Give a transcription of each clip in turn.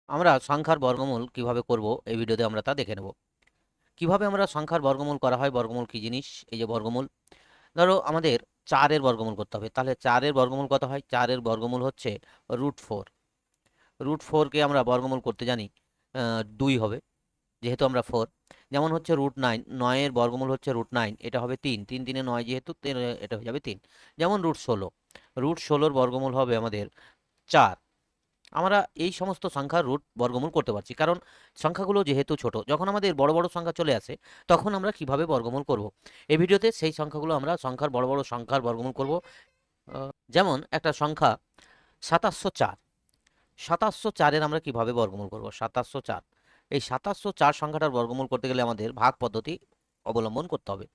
আমরা সংখ্যার বর্গমূল কিভাবে করব এই ভিডিওতে আমরা তা দেখে নেব। কিভাবে আমরা সংখ্যার বর্গমূল করা হয়, বর্গমূল কি জিনিস, এই যে বর্গমূল। ধরো আমাদের 4-এর বর্গমূল করতে হবে, তাহলে 4-এর বর্গমূল কত হয়? 4-এর বর্গমূল হচ্ছে √4। √4 কে আমরা বর্গমূল করতে জানি 2 হবে, যেহেতু আমরা 4। যেমন হচ্ছে √9, 9-এর বর্গমূল হচ্ছে √9, এটা হবে 3, 3 3 9, যেহেতু এটা হয়ে যাবে 3। যেমন √16, √16-র বর্গমূল হবে আমাদের 4। আমরা এই সমস্ত সংখ্যার রুট বর্গমূল করতে পারছি, কারণ সংখ্যাগুলো যেহেতু ছোট। যখন আমাদের বড় বড় সংখ্যা চলে আসে তখন আমরা কিভাবে বর্গমূল করব, এই ভিডিওতে সেই সংখ্যাগুলো আমরা সংখ্যার বড় বড় সংখ্যার বর্গমূল করব। যেমন একটা সংখ্যা 2704, 2704-এর আমরা কিভাবে বর্গমূল করব? 2704, এই 2704 সংখ্যাটার বর্গমূল করতে গেলে আমাদের ভাগ পদ্ধতি অবলম্বন করতে হবে।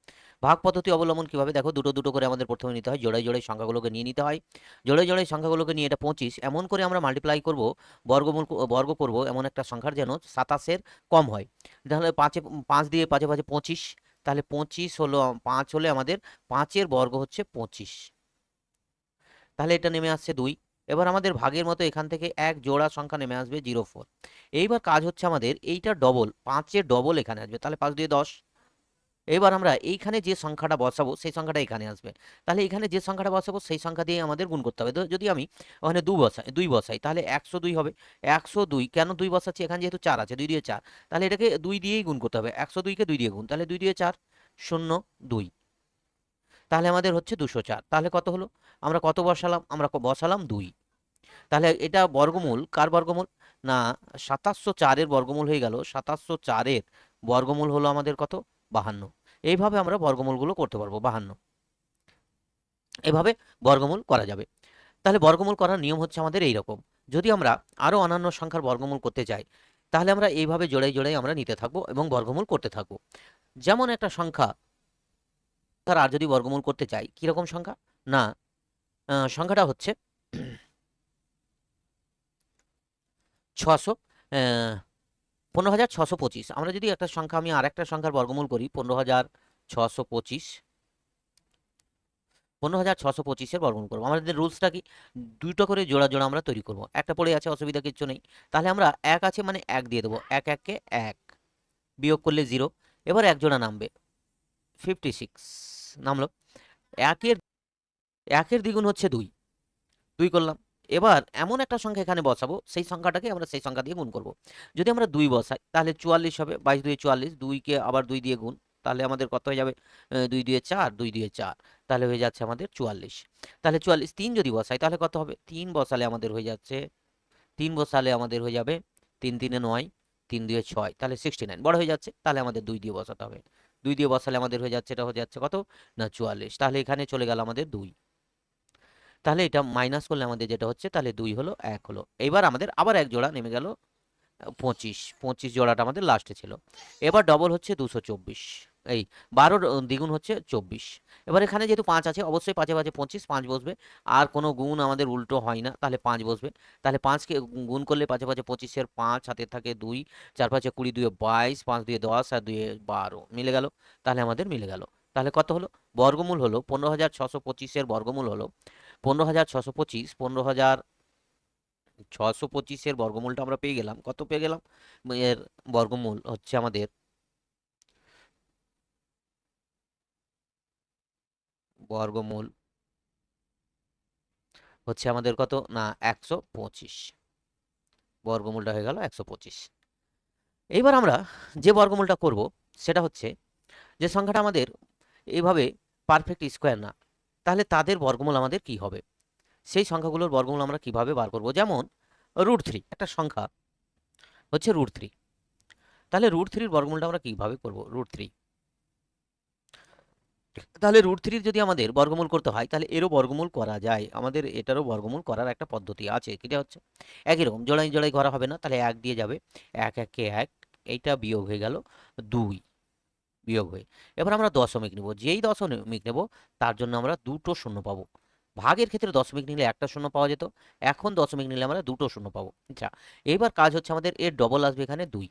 ভাগ পদ্ধতি অবলম্বন কিভাবে? দেখো, দুটো দুটো করে আমাদের প্রথমে নিতে হয়, জোড়ায় জোড়ায় সংখ্যাগুলোকে নিয়ে নিতে হয়। জোড়ায় জোড়ায় সংখ্যাগুলোকে নিয়ে এটা 25 এমন করে আমরা মাল্টিপ্লাই করব, বর্গ করব এমন একটা সংখ্যার যেন 27-এর কম হয়। তাহলে 5 দিয়ে 5 5 25, তাহলে 25 হলো 5 হলে আমাদের 5-এর বর্গ হচ্ছে 25, তাহলে এটা নেমে আসছে 2। এবার আমাদের ভাগের মতো এখান থেকে এক জোড়া সংখ্যা নেমে আসবে 04। এইবার কাজ হচ্ছে আমাদের এইটা ডবল, 5-এর ডবল এখানে আসবে, তাহলে 5 দিয়ে 10। এবার আমরা এইখানে যে সংখ্যাটা বসাবো সেই সংখ্যাটা এখানে আসবে, তাহলে এখানে যে সংখ্যাটা বসাবো সেই সংখ্যা দিয়ে আমাদের গুণ করতে হবে। যদি আমি ওখানে 2 বসাই তাহলে 102 হবে। 102 কেন 2 বসাচ্ছি? এখানে যেহেতু 4 আছে, 2 দিয়ে 4, তাহলে এটাকে 2 দিয়েই গুণ করতে হবে। 102-কে 2 দিয়ে গুণ, তাহলে 2 দিয়ে 4 0 2, তাহলে আমাদের হচ্ছে 204। তাহলে কত হলো? আমরা কত বসালাম? আমরা বসালাম 2। তাহলে এটা বর্গমূল, কার বর্গমূল? না, 2704-এর বর্গমূল হয়ে গেল। 2704-এর বর্গমূল হলো আমাদের কত? 52। এইভাবে আমরা বর্গমূলগুলো করতে পারবো, 52। এভাবে বর্গমূল করা যাবে। তাহলে বর্গমূল করার নিয়ম হচ্ছে আমাদের এই রকম। যদি আমরা আরও অন্যান্য সংখ্যার বর্গমূল করতে চাই তাহলে আমরা এইভাবে জোড়াই জোড়াই আমরা নিতে থাকবো এবং বর্গমূল করতে থাকবো। যেমন একটা সংখ্যা তার আর যদি বর্গমূল করতে চাই, কিরকম সংখ্যা? না, সংখ্যাটা হচ্ছে 600 15,625। আমরা যদি একটা সংখ্যা, আমি আর একটা সংখ্যার বর্গমূল করি 15,625, 15,625-এর বর্গমূল করবো। আমাদের রুলসটা কি? দুটো করে জোড়া জোড়া আমরা তৈরি করব। একটা পড়ে আছে, অসুবিধা কিচ্ছু নেই। তাহলে আমরা এক আছে মানে এক দিয়ে দেবো, এক এককে এক, বিয়োগ করলে 0। এবার এক জোড়া নামবে, 56 নামলো। একের একের দ্বিগুণ হচ্ছে 2, 2 করলাম। এবার এমন একটা সংখ্যা এখানে বসাবো, সেই সংখ্যাটাকে আমরা সেই সংখ্যা দিয়ে গুণ করব। যদি আমরা 2 বসাই তাহলে 44 হবে, 22 2 44, 2-কে আবার 2 দিয়ে গুণ, তাহলে আমাদের কত হয়ে যাবে? 2 2 4, 2 2 4, তাহলে হয়ে যাচ্ছে আমাদের 44। তাহলে 44, 3 যদি বসাই তাহলে কত হবে? 3 বসালে আমাদের হয়ে যাচ্ছে, 3 বসালে আমাদের হয়ে যাবে 3 3 9, 3 2 6, তাহলে 69 বড় হয়ে যাচ্ছে, তাহলে আমাদের 2 দিয়ে বসাতে হবে। 2 দিয়ে বসালে আমাদের হয়ে যাচ্ছে, এটা হয়ে যাচ্ছে কত? না 44, তাহলে এখানে চলে গেল আমাদের 2। তাহলে এটা মাইনাস করলে আমাদের যেটা হচ্ছে, তাহলে 2 হলো 1 হলো। এবার আমাদের আবার এক জোড়া নেমে গেল, 25, 25 জোড়াটা আমাদের লাস্টে ছিল। এবার ডবল হচ্ছে 224, এই 12-র দ্বিগুণ হচ্ছে 24। এবার এখানে যেহেতু 5 আছে, অবশ্যই 5 এ 5 25, 5 বসবে। আর কোনো গুণ আমাদের উল্টো হয় না, তাহলে 5 বসবে। তাহলে 5-কে গুণ করলে 5 এ 5 25-এর 5, হাতে থাকে 2, 4 5 20, 2 22, 5 2 10, আর 2 12, মিলে গেল। তাহলে আমাদের মিলে গেল। তাহলে কত হলো? বর্গমূল হলো 15,625-এর বর্গমূল হলো 15,625। 15,625-এর বর্গমূলটা আমরা পেয়ে গেলাম। কত পেয়ে গেলাম? এর বর্গমূল হচ্ছে আমাদের, বর্গমূল হচ্ছে আমাদের কত? না, 125। বর্গমূলটা হয়ে গেল 125। এইবার আমরা যে বর্গমূলটা করব সেটা হচ্ছে, যে সংখ্যাটা আমাদের এইভাবে পারফেক্ট স্কোয়ার না, তাহলে তাদের বর্গমূল আমাদের কি হবে? সেই সংখ্যাগুলোর বর্গমূল আমরা কিভাবে বার করব? যেমন √3, একটা সংখ্যা হচ্ছে √3, তাহলে √3-র বর্গমূলটা আমরা কিভাবে করব? √3, তাহলে √3-র যদি আমাদের বর্গমূল করতে হয় তাহলে এরও বর্গমূল করা যায়, আমাদের এটারও বর্গমূল করার একটা পদ্ধতি আছে। এটা হচ্ছে একই রকম, জোড়াই জোড়াই করা হবে না, তাহলে 1 দিয়ে যাবে, 1 1-কে 1, এইটা বিয়োগ হয়ে গেল 2, বিয়োগ হয়ে। এবার আমরা দশমিক নেব, যেই দশমিক নেব তার জন্য আমরা দুটো শূন্য পাবো। ভাগের ক্ষেত্রে দশমিক নিলে একটা শূন্য পাওয়া যেত, এখন দশমিক নিলে আমরা দুটো শূন্য পাবো। আচ্ছা, এবার কাজ হচ্ছে আমাদের এর ডবল আসবে এখানে 2।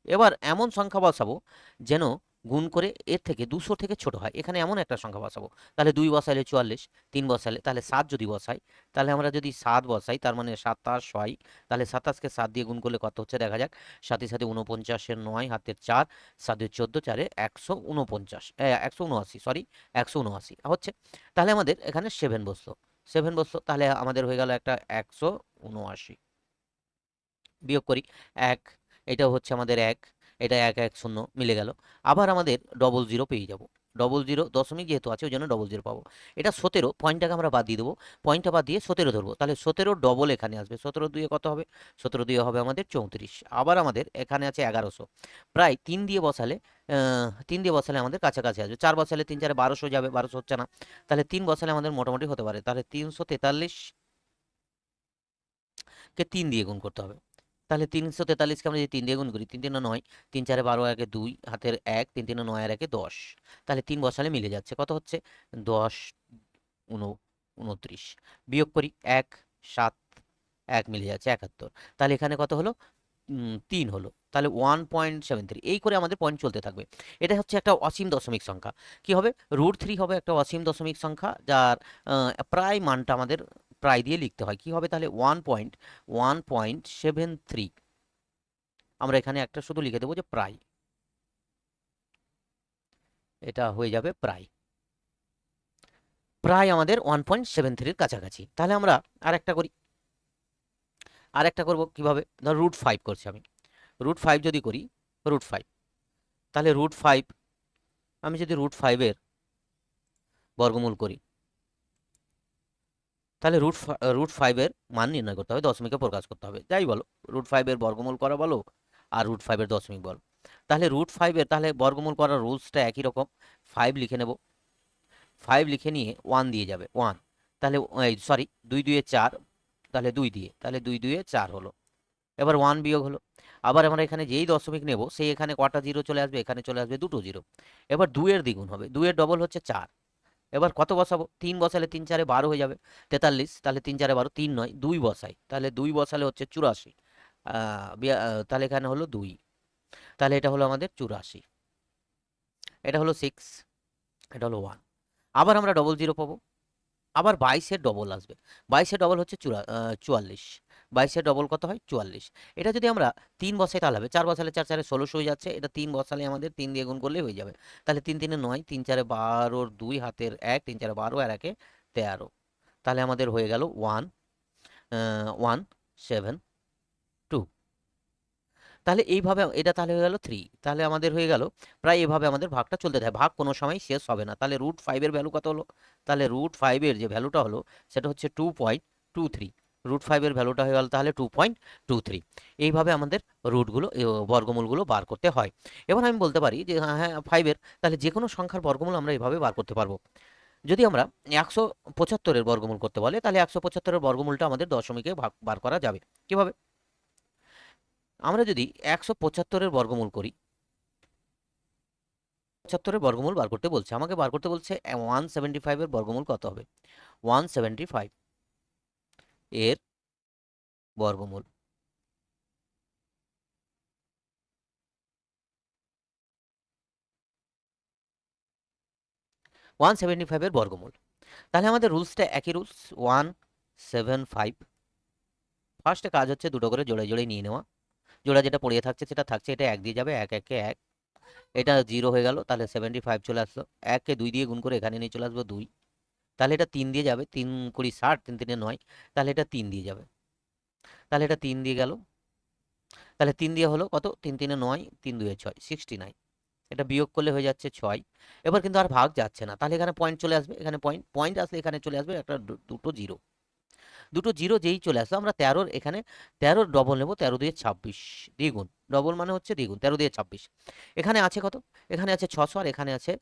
এবার এমন সংখ্যা বসাবো যেন গুণ করে এর থেকে 200 থেকে ছোট হয়, এখানে এমন একটা সংখ্যা বসাবো। তাহলে 2 বসাইলে 44, 3 বসালে তাহলে 7 যদি বসাই, তাহলে আমরা যদি 7 বসাই তার মানে 27 হয়, তাহলে 27কে 7 দিয়ে গুণ করলে কত হচ্ছে দেখা যাক। 7 সাথে 49-এর 9 হাতের 4, 7 14, 4 149, 179, সরি 179 হচ্ছে। তাহলে আমাদের এখানে 7 বসলো, 7 বসলো, তাহলে আমাদের হয়ে গেল একটা 179। বিয়োগ করি 1, এটা হচ্ছে আমাদের 1, এটা 1 1 0 মিলে গেল। আবার আমাদের 00 পেয়ে যাব, 00 দশমিক যেহেতু আছে ওই জন্য 00 পাবো। এটা 17, পয়েন্টটাকে আমরা বাদ দিয়ে দেবো, পয়েন্টটা বাদ দিয়ে 17 ধরবো, তাহলে 17 ডবল এখানে আসবে। 17 দুয়ে কত হবে? 17 দুয়ে হবে আমাদের 34। আবার আমাদের এখানে আছে 1100, প্রায় 3 দিয়ে বসালে 3 দিয়ে বসালে আমাদের কাছাকাছি আসবে। 4 বসালে 3 4 1200 যাবে, 1200 হচ্ছে না, তাহলে 3 বসালে আমাদের মোটামুটি হতে পারে। তাহলে 343 কে 3 দিয়ে গুণ করতে হবে। তাহলে 343কে আমরা যদি 3 দিয়ে গুণ করি, 3 3 9, 3 4 12, 1 2 হাতের 1, 3 3 9 আর 1 10, তাহলে 3 বসালে মিলে যাচ্ছে। কত হচ্ছে? 10 29। বিয়োগ করি 1 7, 1 মিলে যাচ্ছে 71। তাহলে এখানে কত হলো? 3 হলো। তাহলে 1.73, এই করে আমাদের পয়েন্ট চলতে থাকবে। এটা হচ্ছে একটা অসীম দশমিক সংখ্যা। কি হবে? √3 হবে একটা অসীম দশমিক সংখ্যা, যার প্রায় মানটা আমাদের প্রায় দিয়ে লিখতে হয়। কি হবে তাহলে? 1.73। আমরা এখানে একটা শুধু লিখে দেবো যে প্রায়, এটা হয়ে যাবে প্রায়। প্রায় আমাদের 1.73-এর কাছাকাছি। তাহলে আমরা আরেকটা করি, আরেকটা করব কিভাবে? ধর √5 করছি আমি, √5 যদি করি, √5, তাহলে √5, আমি যদি √5-এর বর্গমূল করি, তাহলে √5-এর মান নির্ণয় করতে হবে, দশমিকে প্রকাশ করতে হবে। যাই বলো, √5-এর বর্গমূল করা বলো আর √5-এর দশমিক বলো। তাহলে √5-এর তাহলে বর্গমূল করার রুলসটা একই রকম। 5 লিখে নেব, 5 লিখে নিয়ে 1 দিয়ে যাবে, 1, তাহলে সরি 2 2 4, তাহলে 2 দিয়ে, তাহলে 2 2 4 হলো। এবার 1 বিয়োগ হলো। আবার আমরা এখানে যেই দশমিক নেব সেই এখানে কটা জিরো চলে আসবে? এখানে চলে আসবে দুটো জিরো। এবার 2 এর দ্বিগুণ হবে, 2 এর ডবল হচ্ছে 4। এবার কত বসাবো? 3 বসালে 3 4 12 হয়ে যাবে, 43। তাহলে 3 4 12, 3 নয় 2 বসাই, তাহলে 2 বসালে হচ্ছে 84। তাহলে এখানে হলো 2, তাহলে এটা হলো আমাদের 84। এটা হলো 6, এটা হলো 1। আবার আমরা 00 পাবো। আবার 22-এর ডবল আসবে, 22-এর ডবল হচ্ছে 44। 22-এর ডবল কত হয়? 44। এটা যদি আমরা 3 বসাই তাহলে হবে, 4 বসালে 4 4 16 হয়ে যাচ্ছে, এটা 3 বসালে আমাদের 3 দিয়ে গুণ করলেই হয়ে যাবে। তাহলে 3 3 9, 3 4 12, 2 হাতের 1, 3 4 12 আর 1 13। তাহলে আমাদের হয়ে গেল 1.72। তাহলে এইভাবে এটা তাহলে হয়ে গেল 3। তাহলে আমাদের হয়ে গেল প্রায় এভাবে আমাদের ভাগটা চলতে থাকে, ভাগ কোনো সময় শেষ হবে না। তাহলে √5-এর ভ্যালু কত হলো? তাহলে √5-এর যে ভ্যালুটা হলো সেটা হচ্ছে 2.23। √5-এর ভ্যালুটা হয়ে গেল তাহলে 2.23। এইভাবে আমাদের রুটগুলো বর্গমূলগুলো বার করতে হয়। এবার আমি বলতে পারি যে হ্যাঁ হ্যাঁ 5-এর তাহলে যে কোনো সংখ্যার বর্গমূল আমরা এভাবে বার করতে পারবো। যদি আমরা 175-এর বর্গমূল করতে বলে, তাহলে 175-এর বর্গমূলটা আমাদের দশমিকে বার করা যাবে। কিভাবে? আমরা যদি 175-এর বর্গমূল করি, 75-এর বর্গমূল বার করতে বলছে, আমাকে বার করতে বলছে 175-এর বর্গমূল কত হবে? 175 এর বর্গমূল, 175-এর বর্গমূল। তাহলে আমাদের রুলসটা একই রুলস, 175। ফার্স্টে কাজ হচ্ছে দুটো করে জোড়ায় জোড়ায় নিয়ে নেওয়া, জোড়া যেটা পড়িয়ে থাকছে সেটা থাকছে, এটা 1 দিয়ে যাবে, 1 1 কে 1, এটা 0 হয়ে গেল, তাহলে 75 চলে আসলো। 1 কে 2 দিয়ে গুণ করে এখানে নিয়ে চলে আসবো 2, তাহলে এটা 3 দিয়ে যাবে, 3 কুড়ি 60, 3 3 9, তাহলে এটা 3 দিয়ে যাবে, তাহলে এটা 3 দিয়ে গেল। তাহলে 3 দিয়ে হলো কত? 3 3 9, 3 2 6, 69। এটা বিয়োগ করলে হয়ে যাচ্ছে 6। এবার কিন্তু আর ভাগ যাচ্ছে না, তাহলে এখানে পয়েন্ট চলে আসবে, এখানে পয়েন্ট পয়েন্ট আসলে এখানে চলে আসবে একটা দুটো জিরো, দুটো জিরো যেই চলে আসলো আমরা 13-র এখানে 13-র ডবল নেব, 13 দিয়ে 26 দ্বিগুণ, ডবল মানে হচ্ছে দ্বিগুণ, 13 দিয়ে 26। এখানে আছে কত? এখানে আছে 600 আর এখানে আছে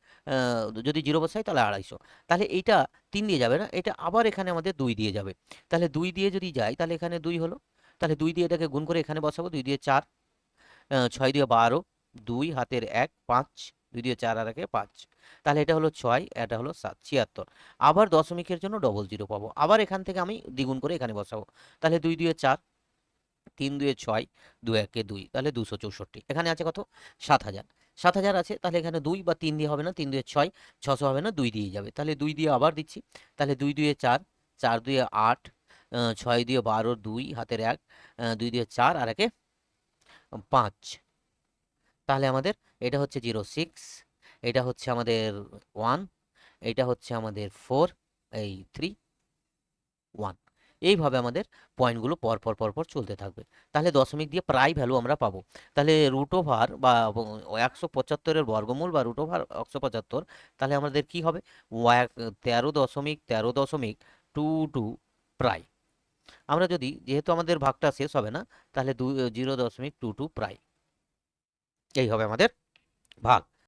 যদি জিরো বসাই তাহলে 250। তাহলে এইটা 3 দিয়ে যাবে না, এটা আবার এখানে আমাদের 2 দিয়ে যাবে। তাহলে 2 দিয়ে যদি যাই তাহলে এখানে 2 হলো, তাহলে 2 দিয়ে এটাকে গুণ করে এখানে বসাবো, 2 দিয়ে 4, 6 দিয়ে 12, 2 হাতের 1 5, 2 দিয়ে 4 আর 1 5, তাহলে এটা হলো 6, এটা হলো 7, 76। আবার দশমিকের জন্য 00 পাবো, আবার এখান থেকে আমি দ্বিগুণ করে এখানে বসাবো, তাহলে 2 দিয়ে 4, 3 দুয়ে 6, 2 1 2, তাহলে 264। এখানে আছে কত? 7000। 7,000 আছে, তাহলে এখানে 2 বা 3 দিয়ে হবে না, 3 2 6, 600 হবে না, 2 দিয়ে যাবে, তাহলে 2 দিয়ে আবার দিচ্ছি, তাহলে 2 2 4, 4 2 8, 6 2 12, 2 হাতের 1, 2 2 4 আর 1 5। তাহলে আমাদের এটা হচ্ছে 06, এটা হচ্ছে আমাদের 1, এটা হচ্ছে আমাদের 4, এই 3 1। এইভাবে আমাদের পয়েন্টগুলো পর পর চলতে থাকবে। তাহলে দশমিক দিয়ে প্রায় ভ্যালু আমরা পাবো। তাহলে রুট ওভার বা 175-এর বর্গমূল বা রুট ওভার 175, তাহলে আমাদের কি হবে? 13.22 প্রায়। আমরা যদি, যেহেতু আমাদের ভাগটা শেষ হবে না, তাহলে 0.22 প্রায়, এই হবে আমাদের ভাগ।